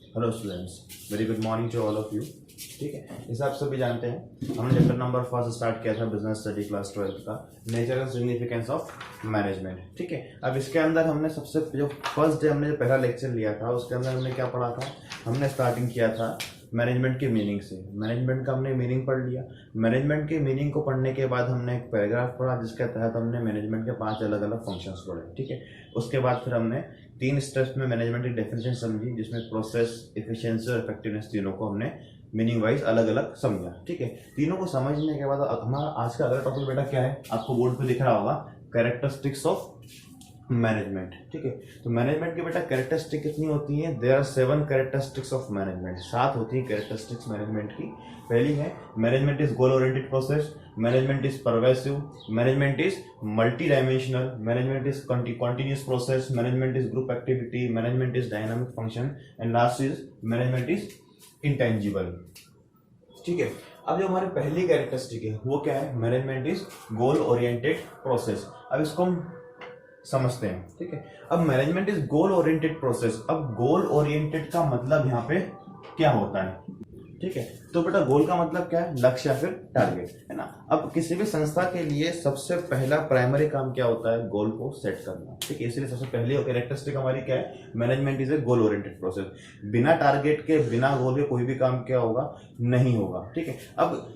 Hello students, very good morning to all of you. ठीक है, जैसे आप सभी जानते हैं हमने चैप्टर नंबर 1 स्टार्ट किया था बिजनेस स्टडी क्लास 12 का, nature and significance of management. ठीक है, अब इसके अंदर हमने सबसे जो फर्स्ट डे हमने जो पहला लेक्चर लिया था उसके अंदर हमने क्या पढ़ा था। हमने स्टार्टिंग किया था मैनेजमेंट के मीनिंग से। मैनेजमेंट का हमने मीनिंग पढ़ लिया। मैनेजमेंट के मीनिंग को पढ़ने के बाद हमने एक पैराग्राफ पढ़ा जिसके तहत हमने मैनेजमेंट के 5 अलग अलग फंक्शंस पढ़े। ठीक है, उसके बाद फिर हमने 3 स्टेप्स में मैनेजमेंट की डेफिनेशन समझी, जिसमें प्रोसेस, एफिशिएंसी और इफेक्टिवनेस तीनों को हमने मीनिंग वाइज अलग अलग समझा। ठीक है, तीनों को समझने के बाद हमारा आज का अगला टॉपिक बेटा क्या है, आपको बोर्ड पे दिख रहा होगा, कैरेक्टरिस्टिक्स ऑफ मैनेजमेंट। ठीक है, तो मैनेजमेंट की बेटा कैरेक्टरिस्टिक कितनी होती है? There are 7 characteristics of management. 7 होती है कैरेक्टरिस्टिक्स मैनेजमेंट की। पहली है management is goal oriented process, management is pervasive, management is multi dimensional, management is continuous process, management is group activity, management is dynamic function and last is management is intangible. ठीक है, अब जो हमारी पहली characteristic है वो क्या है? Management is goal oriented process. अब इसको हम समझते हैं। ठीक है, अब management is goal oriented process. अब गोल ओरिएंटेड का मतलब यहाँ पे क्या होता है? ठीक है, तो बेटा गोल का मतलब क्या है? लक्ष्य या फिर टारगेट, है ना। अब किसी भी संस्था के लिए सबसे पहला प्राइमरी काम क्या होता है? गोल को सेट करना। ठीक है, इसलिए सबसे पहली कैरेक्टरिस्टिक हमारी क्या है? Management is a goal oriented process. बिना टारगेट के, बिना गोल के कोई भी काम क्या होगा? नहीं होगा। ठीक है, अब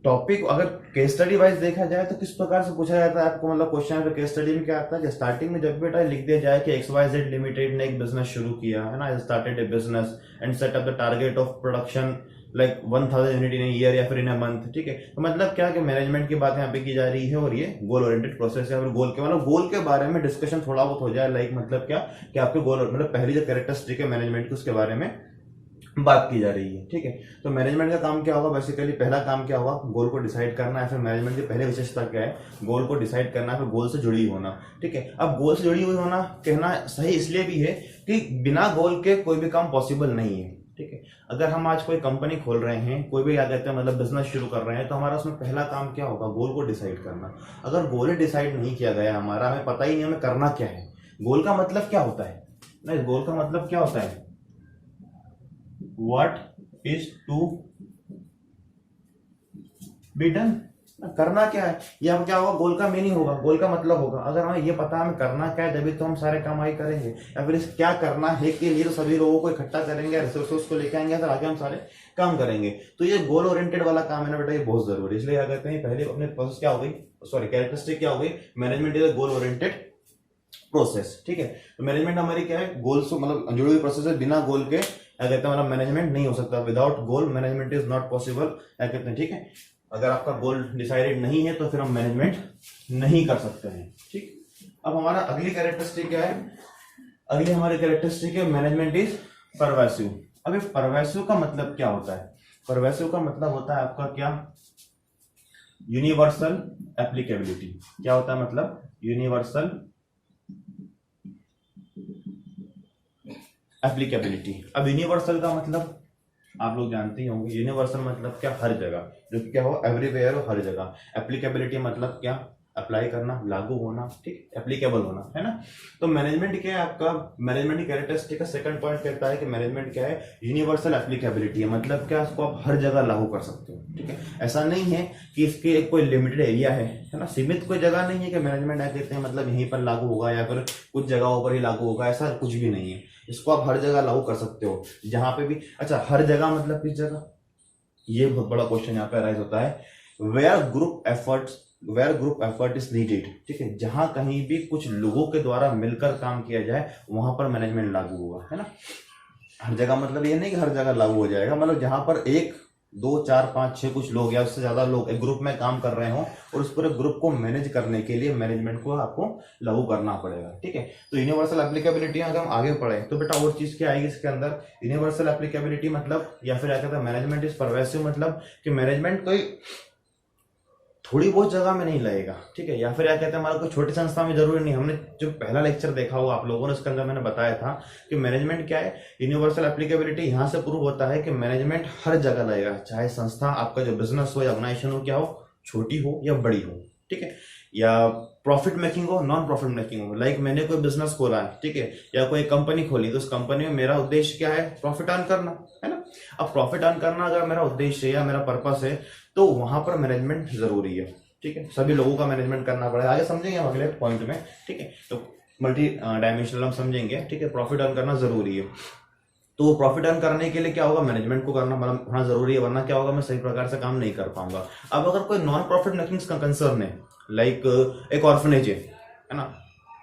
टॉपिक अगर केस स्टडी वाइज देखा जाए तो किस प्रकार से पूछा जाता है आपको, मतलब क्वेश्चन पे केस स्टडी में क्या आता है कि स्टार्टिंग में जब बेटा लिख दिया जाए कि XYZ लिमिटेड ने एक बिजनेस शुरू किया है ना, started A business and set up the target of production like 1000 unit in year या फिर इन अ मंथ। ठीक है, तो मतलब क्या कि मैनेजमेंट की बात यहाँ पे की जा रही है और ये गोल ओरिएंटेड प्रोसेस है। और गोल के मतलब गोल के बारे में डिस्कशन थोड़ा बहुत हो जाए, लाइक मतलब क्या कि आपके गोल मतलब पहली जो कैरेक्टरिस्टिक है मैनेजमेंट की उसके बारे में बात की जा रही है। ठीक है, तो मैनेजमेंट का काम क्या होगा? बेसिकली पहला काम क्या होगा? गोल को डिसाइड करना है। फिर मैनेजमेंट की पहली विशेषता क्या है? गोल को डिसाइड करना है, फिर गोल से जुड़ी होना। ठीक है, अब गोल से जुड़ी हुई होना कहना सही इसलिए भी है कि बिना गोल के कोई भी काम पॉसिबल नहीं है। ठीक है, अगर हम आज कोई कंपनी खोल रहे हैं, कोई भी क्या कहते हैं मतलब बिजनेस शुरू कर रहे हैं, तो हमारा उसमें पहला काम क्या होगा? गोल को डिसाइड करना। अगर गोल ही डिसाइड नहीं किया गया हमारा, हमें पता ही नहीं हमें करना क्या है, गोल का मतलब क्या होता है? नहीं, गोल का मतलब क्या होता है? What is to be done, करना क्या है, या क्या होगा? गोल का मीनिंग होगा, गोल का मतलब होगा। अगर हमें ये पता है हमें करना क्या है तभी तो हम सारे काम आगे करेंगे, या फिर क्या करना है के लिए तो सभी लोगों को इकट्ठा करेंगे, रिसोर्सेस को लेके आएंगे, फिर आगे हम सारे काम करेंगे। तो ये गोल ओरिएंटेड वाला काम है ना बेटा, ये बहुत जरूरी है। इसलिए क्या कहते हैं पहले अपने प्रोसेस क्या हो गई, सॉरी कैरेक्टरिस्टिक क्या हो गई? Management is goal oriented process. ठीक है, तो मैनेजमेंट हमारी क्या है? गोल से मतलब जुड़ी हुई प्रोसेस है। बिना गोल के क्या कहते हैं मतलब मैनेजमेंट नहीं हो सकता। Without goal management is not possible, क्या कहते हैं। ठीक है, अगर आपका गोल डिसाइडेड नहीं है तो फिर हम मैनेजमेंट नहीं कर सकते हैं। ठीक, अब हमारा अगली कैरेक्टरिस्टिक क्या है? अगली हमारी कैरेक्टरिस्टिक है मैनेजमेंट इज परवेसिव। अब परवेसिव का मतलब क्या होता है? परवेसिव का मतलब होता है आपका क्या? Universal applicability. क्या होता है मतलब? Universal applicability. अब यूनिवर्सल का मतलब आप लोग जानते ही होंगे, यूनिवर्सल मतलब क्या? हर जगह, जो कि क्या हो? एवरीवेयर हो, हर जगह। एप्लीकेबिलिटी मतलब क्या? अप्लाई करना, लागू होना। ठीक, एप्लीकेबल होना, है ना। तो मैनेजमेंट क्या है आपका? मैनेजमेंट की कैरेक्टरिस्टिक का सेकंड पॉइंट कहता है कि मैनेजमेंट क्या है? यूनिवर्सल एप्लीकेबिलिटी है। मतलब क्या? उसको आप हर जगह लागू कर सकते हो। ठीक है, ऐसा नहीं है कि इसके एक कोई लिमिटेड एरिया है ना, सीमित कोई जगह नहीं है कि मैनेजमेंट ऐसे कहते हैं मतलब यहीं पर लागू होगा या फिर कुछ जगहों पर ही लागू होगा, ऐसा कुछ भी नहीं है। इसको आप हर जगह लागू कर सकते हो, जहां पे भी। अच्छा, हर जगह मतलब किस जगह? ये बहुत बड़ा क्वेश्चन यहाँ पे अराइज होता है। Where group effort is needed. ठीक है, जहां कहीं भी कुछ लोगों के द्वारा मिलकर काम किया जाए वहां पर मैनेजमेंट लागू होगा, है ना। हर जगह मतलब ये नहीं कि हर जगह लागू हो जाएगा, मतलब जहां पर 1 2 4 5 6 कुछ लोग या उससे ज्यादा लोग एक ग्रुप में काम कर रहे हो और उस पूरे ग्रुप को मैनेज करने के लिए मैनेजमेंट को आपको लागू करना पड़ेगा। ठीक है, तो यूनिवर्सल एप्लीकेबिलिटी अगर हम आगे पढ़े तो बेटा और चीज क्या आएगी इसके अंदर? यूनिवर्सल एप्लीकेबिलिटी मतलब, या फिर क्या कहते हैं मैनेजमेंट इज परवेसिव, मतलब कि मैनेजमेंट कोई थोड़ी बहुत जगह में नहीं लगेगा। ठीक है, या फिर क्या कहते हैं हमारा कोई छोटी संस्था में जरूरी नहीं। हमने जो पहला लेक्चर देखा होगा आप लोगों ने, उसके अंदर मैंने बताया था कि मैनेजमेंट क्या है? Universal applicability. यहां से प्रूव होता है कि मैनेजमेंट हर जगह लगेगा, चाहे संस्था आपका जो बिजनेस हो या ऑर्गेनाइजेशन हो, क्या हो, छोटी हो या बड़ी हो। ठीक है, या प्रॉफिट मेकिंग हो, नॉन प्रॉफिट मेकिंग हो। लाइक मैंने कोई बिजनेस खोला है, ठीक है, या कोई कंपनी खोली, तो उस कंपनी में मेरा उद्देश्य क्या है, प्रॉफिट अर्न करना है ना। अब प्रॉफिट अर्न करना अगर मेरा उद्देश्य है या मेरा पर्पस है, तो वहां पर मैनेजमेंट जरूरी है, ठीक है। सभी लोगों का मैनेजमेंट करना पड़ेगा, आगे समझेंगे हम अगले पॉइंट में, ठीक है। तो मल्टी डायमेंशनल हम समझेंगे, ठीक है। प्रॉफिट अर्न करना जरूरी है, तो प्रॉफिट अर्न करने के लिए क्या होगा, मैनेजमेंट को करना मतलब होना जरूरी है, वरना क्या होगा, मैं सही प्रकार से काम नहीं कर पाऊंगा। अब अगर कोई नॉन प्रॉफिट मेकिंग का कंसर्न है, लाइक एक ऑर्फनेज है ना,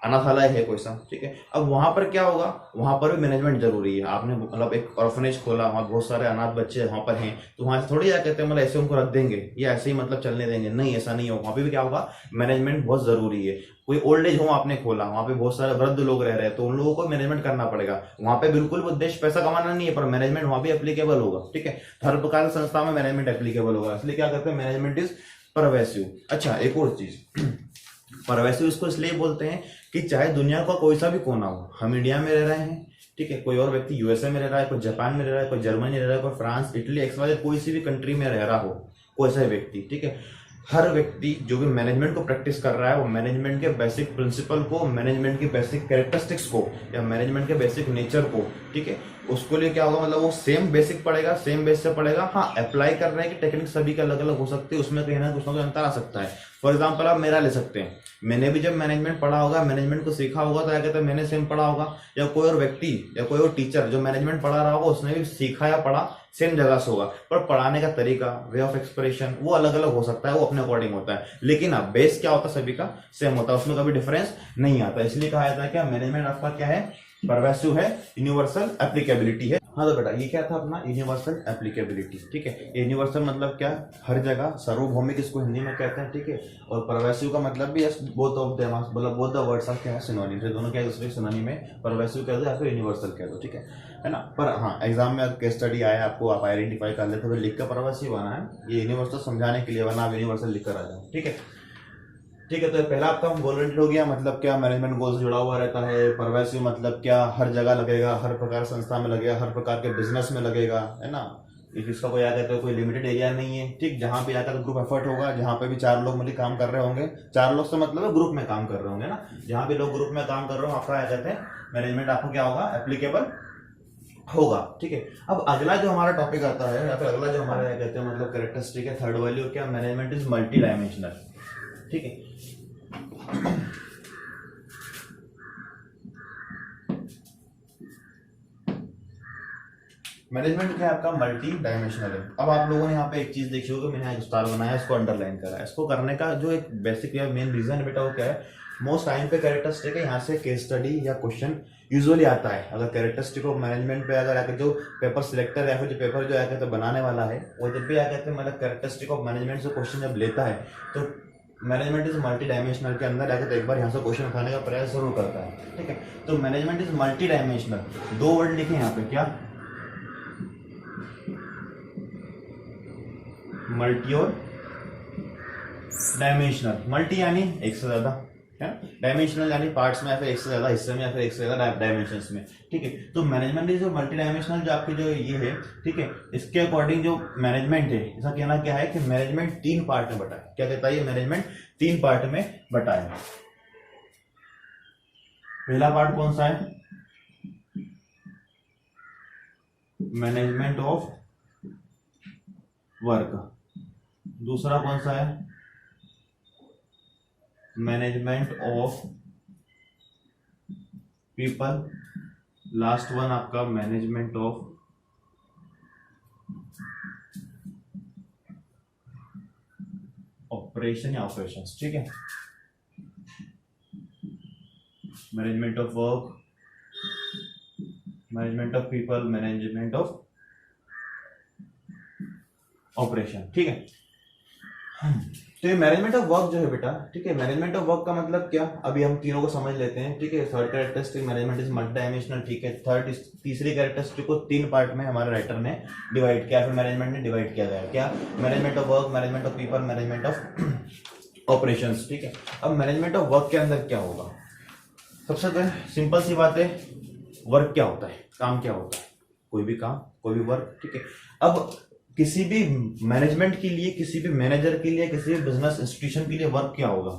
अनाथालय है कोई सा, ठीक है। अब वहां पर क्या होगा, वहां पर भी मैनेजमेंट जरूरी है। आपने मतलब एक ऑर्फनेज खोला, वहां बहुत सारे अनाथ बच्चे वहां पर हैं, तो वहां से थोड़ी क्या कहते हैं मतलब ऐसे उनको रख देंगे या ऐसे ही मतलब चलने देंगे, नहीं, ऐसा नहीं होगा। वहां पे भी क्या होगा, मैनेजमेंट बहुत जरूरी है। कोई ओल्ड एज होम आपने खोला, वहां पे बहुत सारे वृद्ध लोग रह रहे हैं, तो उन लोगों को मैनेजमेंट करना पड़ेगा। वहां पे बिल्कुल उद्देश्य पैसा कमाना नहीं है, पर मैनेजमेंट वहां भी एप्लीकेबल होगा, ठीक है। हर प्रकार की संस्था में मैनेजमेंट एप्लीकेबल होगा, इसलिए क्या करते हैं, मैनेजमेंट इज परवेसिव। अच्छा, एक और चीज, परवेसिव इसको इसलिए बोलते हैं कि चाहे दुनिया का कोई सा भी कोना हो, हम इंडिया में रह रहे हैं, ठीक है, कोई और व्यक्ति यूएसए में रह रहा है, कोई जापान में रह रहा है, कोई जर्मनी रह रहा है, कोई फ्रांस, इटली, एक्सवाइजेड कोई सी भी कंट्री में रह रहा हो कोई सा व्यक्ति, ठीक है, हर व्यक्ति जो भी मैनेजमेंट को प्रैक्टिस कर रहा है, वो मैनेजमेंट के बेसिक प्रिंसिपल को, मैनेजमेंट की बेसिक कैरेक्टरिस्टिक्स को, या मैनेजमेंट के बेसिक नेचर को, ठीक है, उसको लिए क्या होगा, मतलब वो सेम बेसिक पढ़ेगा, सेम बेस से पढ़ेगा। हाँ, अप्लाई करने की टेक्निक सभी के अलग अलग हो सकती है, उसमें कहीं ना कुछ ना कुछ अंतर आ सकता है। फॉर एग्जाम्पल आप मेरा ले सकते हैं, मैंने भी जब मैनेजमेंट पढ़ा होगा, मैनेजमेंट को सीखा होगा, तो क्या कहते हैं, मैंने सेम पढ़ा होगा, या कोई और व्यक्ति या कोई और टीचर जो मैनेजमेंट पढ़ा रहा होगा, उसने भी सीखा या पढ़ा सेम जगह से होगा, पर पढ़ाने का तरीका, वे ऑफ एक्सप्रेशन वो अलग अलग हो सकता है, वो अपने अकॉर्डिंग होता है। लेकिन अब बेस क्या होता है, सभी का सेम होता है, उसमें कभी डिफरेंस नहीं आता। इसलिए कहा जाता है क्या, मैनेजमेंट आपका क्या है, परवेसिव है, यूनिवर्सल एप्लीकेबिलिटी है। हाँ तो बेटा ये क्या था अपना, यूनिवर्सल एप्लीकेबिलिटी, ठीक है। यूनिवर्सल मतलब क्या, हर जगह, सार्वभौमिक इसको हिंदी में कहते हैं, ठीक है। और परवेसिव का मतलब भी बोथ ऑफ द मतलब बोथ द वर्ड्स आर क्या है, सिनोनिम, दोनों क्या दूसरे सिनोनिम में, परवेसिव कह दो या फिर यूनिवर्सल कह दो, ठीक है ना। पर हाँ, एग्जाम में केस स्टडी आया, आपको आप आइडेंटिफाई कर लेते, तो लिख कर परवेसिव आना है, ये यूनिवर्सल समझाने के लिए, वरना आप यूनिवर्सल लिख कर आ जाओ, ठीक है। ठीक है, तो पहला आपका गोल ओरिएंटेड हो गया, मतलब क्या, मैनेजमेंट गोल से जुड़ा हुआ रहता है। परवेसिव मतलब क्या, हर जगह लगेगा, हर प्रकार संस्था में लगेगा, हर प्रकार के बिजनेस में लगेगा, है ना। इसका कोई याद है, कोई लिमिटेड एरिया नहीं है, ठीक। जहां पे जाकर ग्रुप एफर्ट होगा, जहां पे भी 4 लोग मिलकर काम कर रहे होंगे, 4 लोग से मतलब ग्रुप में काम कर रहे होंगे ना, जहां भी लोग ग्रुप में काम कर रहे हो, आपका कहते हैं मैनेजमेंट आपको क्या होगा, एप्लीकेबल होगा, ठीक है। अब अगला जो हमारा टॉपिक आता है, या फिर अगला जो हमारा कहते हैं मतलब कैरेक्टरिस्टिक है, थर्ड वैल्यू क्या, मैनेजमेंट इज मल्टी डायमेंशनल, ठीक है। मैनेजमेंट क्या है आपका, मल्टी डायमेंशनल है। अब आप लोगों ने यहाँ पे एक चीज देखी होगी, मैंने एक स्टार बनाया, इसको अंडरलाइन करा है। इसको करने का जो एक बेसिक या मेन रीजन है बेटा, वो क्या है, मोस्ट टाइम पे कैरेक्टरिस्टिक है, यहाँ से केस स्टडी या क्वेश्चन यूजुअली आता है। अगर कैरेक्टरिस्टिक ऑफ मैनेजमेंट पे अगर आकर जो पेपर सिलेक्टर या फिर जो पेपर जो कहते हैं बनाने वाला है, वो जब भी कहते हैं मतलब कैरेक्टरिस्टिक ऑफ मैनेजमेंट से क्वेश्चन जब लेता है, तो मैनेजमेंट इज मल्टी डायमेंशनल के अंदर आकर तो एक बार यहाँ से क्वेश्चन उठाने का प्रयास जरूर करता है, ठीक है। तो management is multi dimensional, 2 word लिखे यहाँ पे, क्या, मल्टी और डायमेंशनल। मल्टी यानी एक से ज्यादा, डायमेंशनल यानी पार्ट्स में, या फिर एक से ज्यादा हिस्से में, या फिर एक से ज्यादा डायमेंशंस में, ठीक है। तो मैनेजमेंट इज मल्टी डायमेंशनल, जो आपकी जो ये है, ठीक है, इसके अकॉर्डिंग जो मैनेजमेंट है, इसका कहना क्या है कि मैनेजमेंट 3 पार्ट में बटा है। क्या कहता है ये, मैनेजमेंट 3 पार्ट में बटा है। पहला पार्ट कौन सा है, मैनेजमेंट ऑफ वर्क। दूसरा कौन सा है, management of people. Last one आपका मैनेजमेंट ऑफ ऑपरेशन या ऑपरेशंस, ठीक है। Management of work, management of people, management of operation, ठीक है। तो ये मैनेजमेंट ऑफ वर्क जो है बेटा, ठीक है, मैनेजमेंट ऑफ वर्क का मतलब क्या, अभी हम तीनों को समझ लेते हैं, ठीक है। Third characteristic, management is multi dimensional, ठीक है। तीसरी कैरेक्टरिस्टिक को 3 पार्ट में हमारे राइटर ने डिवाइड किया, फिर मैनेजमेंट ने डिवाइड किया गया, क्या, management of work, management of people, management of operations, ठीक है। अब मैनेजमेंट ऑफ वर्क के अंदर क्या होगा, सबसे पहले सिंपल सी बात है, वर्क क्या होता है, काम क्या होता है, कोई भी काम, कोई भी वर्क, ठीक है। अब किसी भी मैनेजमेंट के लिए, किसी भी मैनेजर के लिए, किसी भी बिजनेस इंस्टीट्यूशन के लिए वर्क क्या होगा,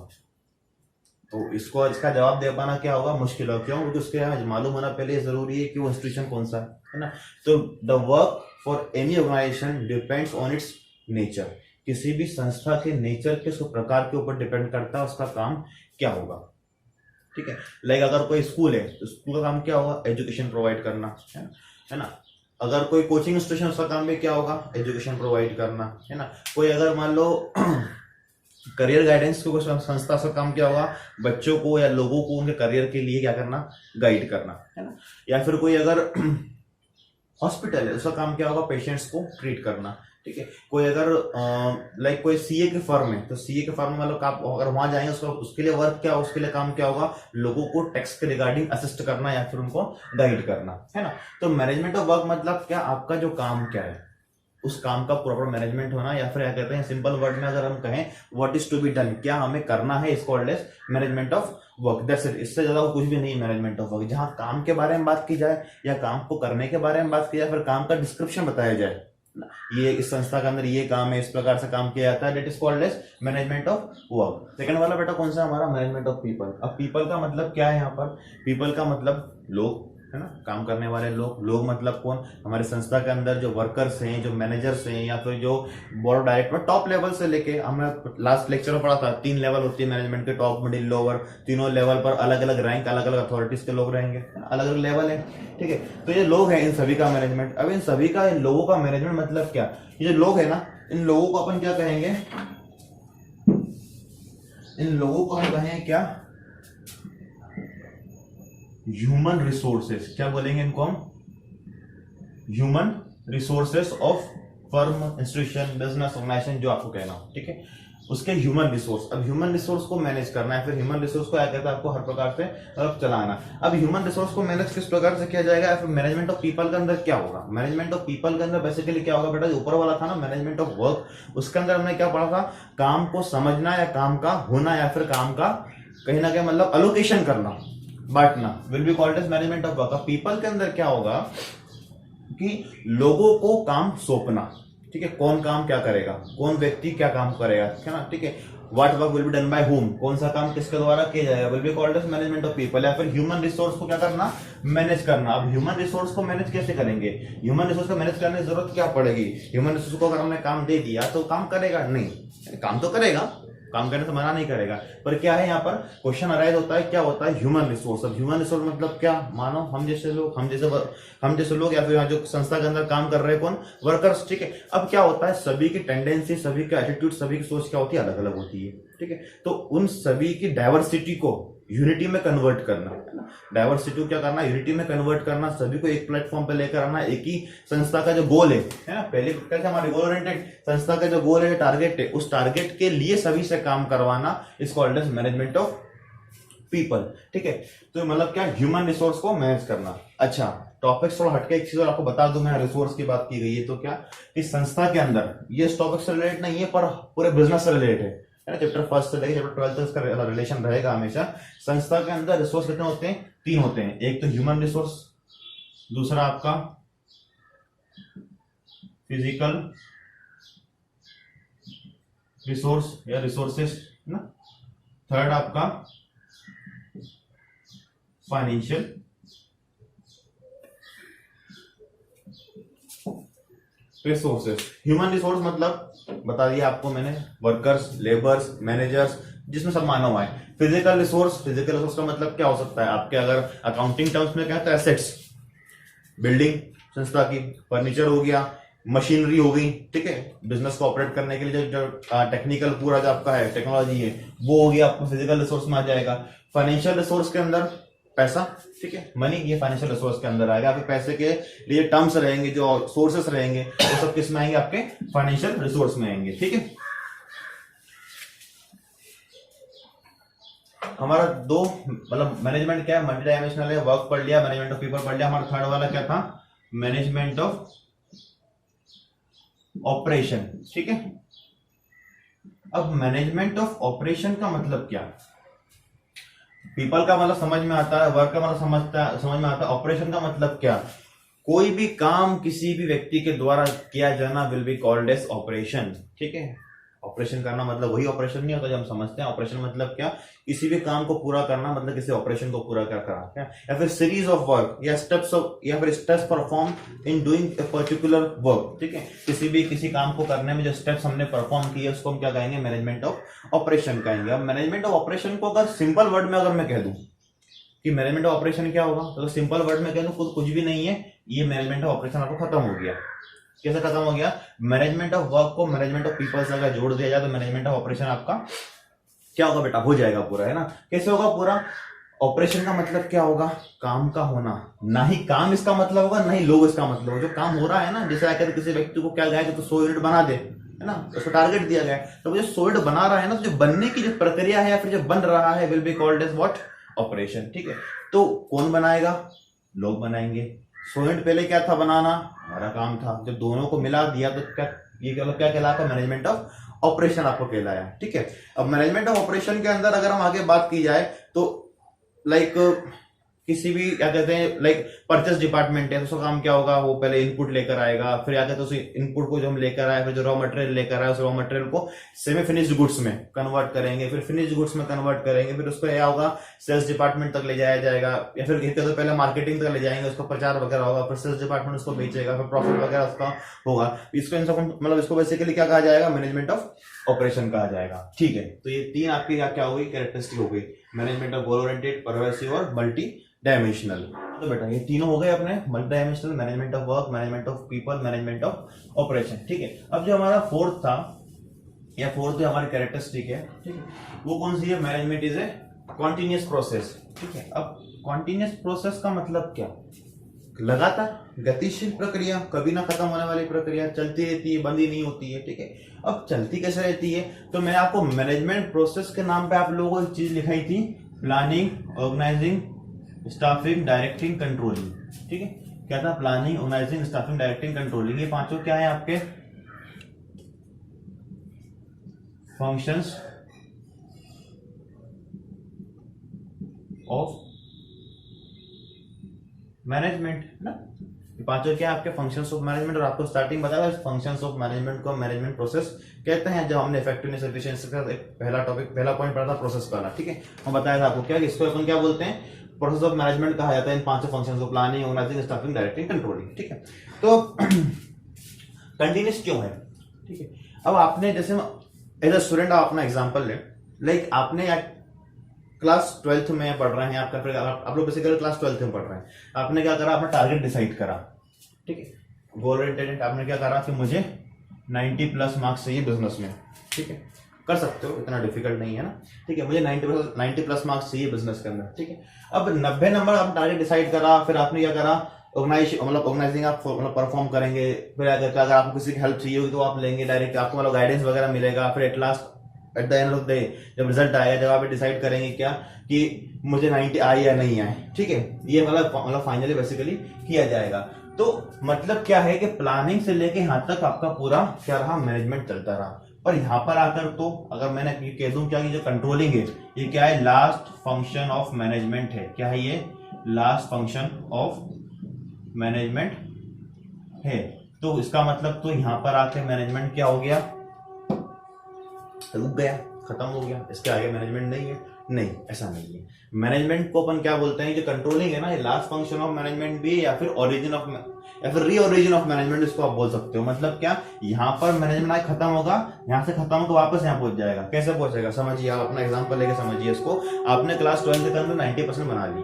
तो इसको इसका जवाब दे पाना क्या होगा, मुश्किल होगा। क्यों? क्योंकि उसके मालूम होना पहले जरूरी है कि वो इंस्टीट्यूशन कौन सा है ना। तो the work for any organisation depends on its nature. किसी भी संस्था के नेचर के प्रकार के ऊपर डिपेंड करता है उसका काम क्या होगा, ठीक है। लाइक अगर कोई स्कूल है तो स्कूल का काम क्या होगा, एजुकेशन प्रोवाइड करना, है ना। अगर कोई कोचिंग इंस्टीट्यूशन, उसका काम भी क्या होगा, एजुकेशन प्रोवाइड करना, है ना। कोई अगर मान लो करियर गाइडेंस को संस्था का काम क्या होगा, बच्चों को या लोगों को उनके करियर के लिए क्या करना, गाइड करना, है ना। या फिर कोई अगर हॉस्पिटल है, उसका काम क्या होगा, पेशेंट्स को ट्रीट करना, ठीक है। कोई अगर लाइक कोई सीए के फर्म है तो सीए के फर्म में मतलब आप अगर वहां जाएंगे उसके लिए वर्क क्या, उसके लिए काम क्या होगा, लोगों को टैक्स के रिगार्डिंग असिस्ट करना या फिर उनको गाइड करना, है ना। तो मैनेजमेंट ऑफ वर्क मतलब क्या, आपका जो काम क्या है उस काम का प्रॉपर मैनेजमेंट होना, या फिर क्या कहते हैं सिंपल वर्ड में अगर हम कहें what is to be done, क्या हमें करना है, इसको management of work. That's it, इससे ज्यादा कुछ भी नहीं मैनेजमेंट ऑफ वर्क। जहां काम के बारे में बात की जाए या काम को करने के बारे में बात की जाए, फिर काम का डिस्क्रिप्शन बताया जाए, ये इस संस्था के अंदर ये काम है, इस प्रकार से काम किया जाता है, that is called as management of work. Second वाला बेटा कौन सा हमारा, मैनेजमेंट ऑफ पीपल। अब पीपल का मतलब क्या है यहाँ पर, पीपल का मतलब लोग, है ना, काम करने वाले लोग। लोग मतलब कौन, हमारे संस्था के अंदर जो वर्कर्स हैं, जो मैनेजर्स हैं, या फिर जो board of director, top level से लेके, हमने लास्ट लेक्चर में पढ़ा था 3 लेवल होती है मैनेजमेंट के, टॉप, मिडिल, लोअर। तीनों लेवल पर अलग अलग रैंक, अलग अलग अथॉरिटीज के लोग रहेंगे, अलग अलग लेवल है, ठीक है। तो ये लोग हैं, इन सभी का मैनेजमेंट। अब इन सभी का, इन लोगों का मैनेजमेंट मतलब क्या, ये जो लोग है ना, इन लोगों को अपन क्या कहेंगे, इन लोगों को हम कहेंगे क्या, ह्यूमन रिसोर्सेस। क्या बोलेंगे इनको हम, human resources of firm, institution, business, organisation, जो आपको कहना हो, ठीक है, उसके ह्यूमन रिसोर्स। अब ह्यूमन रिसोर्स को मैनेज करना है, फिर ह्यूमन रिसोर्स को क्या कहता है, आपको हर प्रकार से चलाना। अब ह्यूमन रिसोर्स को मैनेज किस प्रकार से किया जाएगा, फिर मैनेजमेंट ऑफ पीपल के अंदर क्या होगा, मैनेजमेंट ऑफ पीपल के अंदर बेसिकली क्या होगा बेटा, जो ऊपर वाला था ना मैनेजमेंट ऑफ वर्क, उसके अंदर हमने क्या पढ़ा था, काम को समझना या काम का होना, या फिर काम का कहीं ना कहीं मतलब अलोकेशन करना, बांटना, will be called as management of work. People के अंदर क्या होगा कि लोगों को काम सौंपना, ठीक है, कौन काम क्या करेगा, कौन व्यक्ति क्या काम करेगा, है ना, ठीक है। What work will be done by whom, कौन सा काम किसके द्वारा किया जाएगा, will be called as management of people. या फिर ह्यूमन रिसोर्स को क्या करना, मैनेज करना। अब ह्यूमन रिसोर्स को मैनेज कैसे करेंगे, ह्यूमन रिसोर्स को मैनेज करने की जरूरत क्या पड़ेगी, ह्यूमन रिसोर्स को अगर हमने काम दे दिया तो काम करेगा नहीं, काम तो करेगा, काम करने से मना नहीं करेगा, पर क्या है यहाँ पर क्वेश्चन अराइज होता है, क्या होता है ह्यूमन रिसोर्स। अब ह्यूमन रिसोर्स मतलब क्या, मानो हम जैसे लोग, हम जैसे लोग, या फिर यहाँ जो संस्था के अंदर काम कर रहे हैं कौन, वर्कर्स, ठीक है। अब क्या होता है, सभी की टेंडेंसी, सभी का एटीट्यूड, सभी की सोच क्या होती है, अलग अलग होती है, ठीक है। तो उन सभी की डाइवर्सिटी को यूनिटी में कन्वर्ट करना, है ना, डाइवर्सिटी को क्या करना, यूनिटी में कन्वर्ट करना, सभी को एक प्लेटफॉर्म पे लेकर आना, एक ही संस्था का जो गोल है ना, पहले कैसे हमारे गोल ओरिएंटेड, संस्था का जो गोल है, टारगेट है, उस टारगेट के लिए सभी से काम करवाना is called as management of people, ठीक है। तो मतलब क्या, ह्यूमन रिसोर्स को मैनेज करना। अच्छा, टॉपिक थोड़ा हटके एक चीज और आपको बता दूं, मैं रिसोर्स की बात की गई है तो क्या, इस संस्था के अंदर ये इस टॉपिक से रिलेटेड नहीं है, पर पूरे बिजनेस से रिलेटेड है, चैप्टर 1 से लेकर चैप्टर 12 तक इसका रिलेशन रहेगा हमेशा। संस्था के अंदर रिसोर्स कितने होते हैं, 3 होते हैं। एक तो ह्यूमन रिसोर्स, दूसरा आपका फिजिकल रिसोर्स या रिसोर्सेस ना, थर्ड आपका फाइनेंशियल रिसोर्सेस। ह्यूमन रिसोर्स मतलब बता दिया आपको मैंने, वर्कर्स, लेबर्स, मैनेजर्स, जिसमें सब मानव आए। फिजिकल रिसोर्स, फिजिकल रिसोर्स का मतलब क्या हो सकता है, आपके अगर अकाउंटिंग टर्म्स में क्या है, एसेट्स, बिल्डिंग संस्था की, फर्नीचर हो गया, मशीनरी हो गई, ठीक है, बिजनेस को ऑपरेट करने के लिए जो टेक्निकल पूरा जो आपका है, टेक्नोलॉजी है, वो हो गया, आपको फिजिकल रिसोर्स में आ जाएगा। फाइनेंशियल रिसोर्स के अंदर पैसा, ठीक है, मनी, ये फाइनेंशियल रिसोर्स के अंदर आएगा। आपके पैसे के लिए टर्म्स रहेंगे, जो सोर्सेस रहेंगे, वो सब किस में आएंगे, आपके फाइनेंशियल रिसोर्स में आएंगे, ठीक है। हमारा 2 मतलब मैनेजमेंट क्या है, मल्टी डायमेंशनल है, वर्क पढ़ लिया, मैनेजमेंट ऑफ पीपल पढ़ लिया। हमारा थर्ड वाला क्या था, मैनेजमेंट ऑफ ऑपरेशन, ठीक है। अब मैनेजमेंट ऑफ ऑपरेशन का मतलब क्या, पीपल का मतलब समझ में आता है, वर्क का मतलब समझ में आता है, ऑपरेशन का मतलब क्या, कोई भी काम किसी भी व्यक्ति के द्वारा किया जाना will be called as operation, ठीक है। ऑपरेशन करना मतलब वही ऑपरेशन नहीं होता जो हम समझते हैं। ऑपरेशन मतलब क्या, किसी भी काम को पूरा करना, मतलब किसी ऑपरेशन को पूरा क्या, या फिर सीरीज ऑफ वर्क या स्टेप्स ऑफ, या फिर steps perform in doing a particular work, ठीक है। किसी काम को करने में जो स्टेप्स हमने परफॉर्म किए उसको हम क्या कहेंगे, मैनेजमेंट ऑफ ऑपरेशन कहेंगे। अब मैनेजमेंट ऑफ ऑपरेशन को अगर सिंपल वर्ड में अगर मैं कह दूं कि मैनेजमेंट ऑफ ऑपरेशन क्या होगा, तो सिंपल वर्ड में कह दूं कुछ भी नहीं है, ये मैनेजमेंट ऑफ ऑपरेशन आपको खत्म हो गया। कैसे खत्म हो गया, मैनेजमेंट ऑफ वर्क को मैनेजमेंट ऑफ पीपल से अगर जोड़ दिया जाए तो मैनेजमेंट ऑफ ऑपरेशन आपका क्या होगा बेटा, हो जाएगा पूरा, है ना। कैसे होगा पूरा, ऑपरेशन का मतलब क्या होगा, काम का होना, ना ही काम इसका मतलब होगा, ना ही लोग इसका मतलब होगा। जो काम हो रहा है ना, जैसे अगर किसी व्यक्ति को क्या गया तो 100 यूनिट बना दे, है ना, उसको टारगेट दिया गया है, तो वो जो 100 यूनिट बना रहा है ना, तो जो बनने की जो प्रक्रिया है या फिर जो बन रहा है will be called as what, operation, ठीक है। तो कौन बनाएगा, लोग बनाएंगे। 100 यूनिट पहले क्या था, बनाना हमारा काम था, जब दोनों को मिला दिया तो क्या, ये क्या कहलाता, मैनेजमेंट ऑफ ऑपरेशन आपको कहलाया, ठीक है। अब मैनेजमेंट ऑफ ऑपरेशन के अंदर अगर हम आगे बात की जाए तो लाइक किसी भी क्या कहते हैं, लाइक परचेस डिपार्टमेंट है, तो उसका काम क्या होगा, वो पहले इनपुट लेकर आएगा, फिर आगे तो उस इनपुट को जो हम लेकर आए, फिर जो रॉ मटेरियल लेकर आए, उस रॉ मटेरियल को सेमी फिनिश्ड गुड्स में कन्वर्ट करेंगे, फिर फिनिश्ड गुड्स में कन्वर्ट करेंगे, फिर उसको क्या होगा, सेल्स डिपार्टमेंट तक ले जाया जाएगा, या फिर तो पहले मार्केटिंग तक ले जाएंगे, उसका प्रचार वगैरह होगा, फिर सेल्स डिपार्टमेंट उसको बेचेगा, फिर प्रॉफिट वगैरह उसका होगा। इसको मतलब इसको बेसिकली क्या कहा जाएगा, मैनेजमेंट ऑफ ऑपरेशन कहा जाएगा, ठीक है। तो ये तीन आपकी क्या हो गई, कैरेक्टरिस्टिक हो गई, management of goal oriented, pervasive और मल्टी डायमेंशनल। तो बेटा ये तीनों हो गए अपने, multi dimensional, management of work, management of people, management of operation, ठीक है। अब जो हमारा फोर्थ था, या फोर्थ जो हमारी कैरेक्टरिस्टिक है, ठीक है, वो कौन सी है, management is a continuous process, ठीक है। अब कॉन्टिन्यूअस प्रोसेस का मतलब क्या, लगातार गतिशील प्रक्रिया, कभी ना खत्म होने वाली प्रक्रिया, चलती रहती है, बंद ही नहीं होती है, ठीक है। अब चलती कैसे रहती है, तो मैं आपको मैनेजमेंट प्रोसेस के नाम पे आप लोगों को एक चीज लिखाई थी, planning, organising, staffing, directing, controlling, ठीक है। क्या था, planning, organising, staffing, directing, controlling, ये पांचों क्या है आपके फंक्शंस ऑफ मैनेजमेंट, है ना। ये पांचों क्या आपके फंक्शंस ऑफ मैनेजमेंट, और आपको स्टार्टिंग बताया फंक्शंस ऑफ मैनेजमेंट को मैनेजमेंट प्रोसेस कहते हैं। जब हमने इफेक्टिवनेस, एफिशिएंसी का एक पहला पॉइंट पढ़ा था प्रोसेस वाला, ठीक है, हम बताया था आपको क्या, इसको अपन क्या बोलते हैं, प्रोसेस ऑफ मैनेजमेंट कहा जाता है इन पांचों फंक्शंस को, planning, organising, staffing, directing, controlling, ठीक है। तो कंटिन्यूस क्यों है, ठीक है। अब आपने जैसे एज अ स्टूडेंट आप अपना एग्जांपल लें, लाइक आपने क्लास 12th में पढ़ रहे हैं, आपका फिर आप लोग बेसिकली क्लास 12th में पढ़ रहे हैं, आपने क्या करा, आपने टारगेट डिसाइड करा, ठीक है, गोल ओरिएंटेड, आपने क्या करा कि मुझे 90+ मार्क्स चाहिए बिजनेस में, ठीक है, कर सकते हो, इतना डिफिकल्ट नहीं है ना, ठीक है, मुझे 90+ मार्क्स चाहिए बिजनेस के अंदर, ठीक है। अब 90 नंबर आपने टारगेट डिसाइड करा, फिर आपने क्या करा, ऑर्गेनाइजिंग आप परफॉर्म करेंगे, फिर अगर आपको किसी की हेल्प चाहिए होगी तो आप लेंगे डायरेक्ट, आपको मतलब गाइडेंस वगैरह मिलेगा, फिर at the end of the day जब रिजल्ट आएगा, जब आप डिसाइड करेंगे क्या कि मुझे 90 आए या नहीं आए, ठीक है, ये मतलब फाइनली बेसिकली किया जाएगा। तो मतलब क्या है कि प्लानिंग से लेके यहां तक आपका पूरा क्या रहा, मैनेजमेंट चलता रहा। और यहां पर आकर तो अगर मैंने ये कह दूं क्या कि जो कंट्रोलिंग है ये क्या है, लास्ट फंक्शन ऑफ मैनेजमेंट है, क्या है ये, लास्ट फंक्शन ऑफ मैनेजमेंट है। तो इसका मतलब तो यहां पर आके मैनेजमेंट क्या हो गया, रुक गया, खत्म हो गया, इसके आगे मैनेजमेंट नहीं है, नहीं, ऐसा नहीं है। मैनेजमेंट को अपन क्या बोलते हैं, जो कंट्रोलिंग है ना, ये लास्ट फंक्शन ऑफ मैनेजमेंट भी, या फिर ओरिजिन ऑफ, या फिर रीओरिजिन ऑफ मैनेजमेंट इसको आप बोल सकते हो। मतलब क्या, यहाँ पर मैनेजमेंट आगे खत्म होगा, यहाँ से खत्म होकर वापस यहाँ पहुंच जाएगा। कैसे पहुंचेगा, समझिए, आप अपना एग्जांपल लेके समझिए इसको। आपने क्लास 12 के अंदर 90% बना लिए,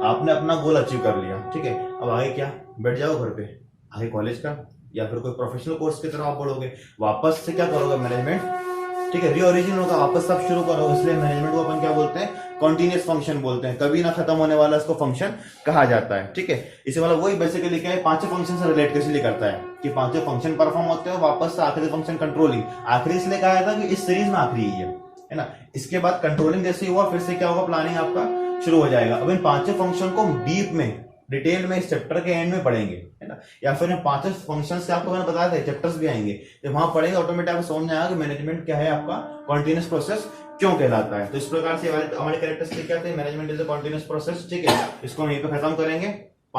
आपने अपना गोल अचीव कर लिया, ठीक है। अब आगे क्या, बैठ जाओ घर पे, आगे कॉलेज का या फिर कोई प्रोफेशनल कोर्स की तरफ आप बढ़ोगे, वापस से क्या करोगे, मैनेजमेंट, ठीक है, रीओरिजिन होगा, वापस सब शुरू करो। इसलिए मैनेजमेंट को अपन क्या बोलते हैं, कॉन्टिन्यूस फंक्शन बोलते हैं, कभी ना खत्म होने वाला इसको फंक्शन कहा जाता है, ठीक है। इसे मतलब वही बेसिकली क्या है, पांचों फंक्शन से रिलेट कैसे करता है कि पांचों फंक्शन परफॉर्म होते हैं, वापस से आखिरी फंक्शन कंट्रोलिंग, आखिरी इसलिए कहा जाता है कि इस सीरीज में आखिरी ही है ना। इसके बाद कंट्रोलिंग जैसे हुआ, फिर से क्या होगा, प्लानिंग आपका शुरू हो जाएगा। अब इन पांचों फंक्शन को डीप में, डिटेल में इस चैप्टर के एंड में पढ़ेंगे, है ना, या फिर इन पांचों फंक्शंस से आपको मैंने बताया था, चैप्टर्स भी आएंगे, जब वहां पढ़ेंगे ऑटोमेटिक आपको समझ में आएगा कि मैनेजमेंट क्या है, आपका कॉन्टिन्यूस प्रोसेस क्यों कहलाता है। तो इस प्रकार से हमारे कैरेक्टरिस्टिक क्या थे, management is a continuous process, ठीक है। इसको हम यहीं पे खत्म करेंगे।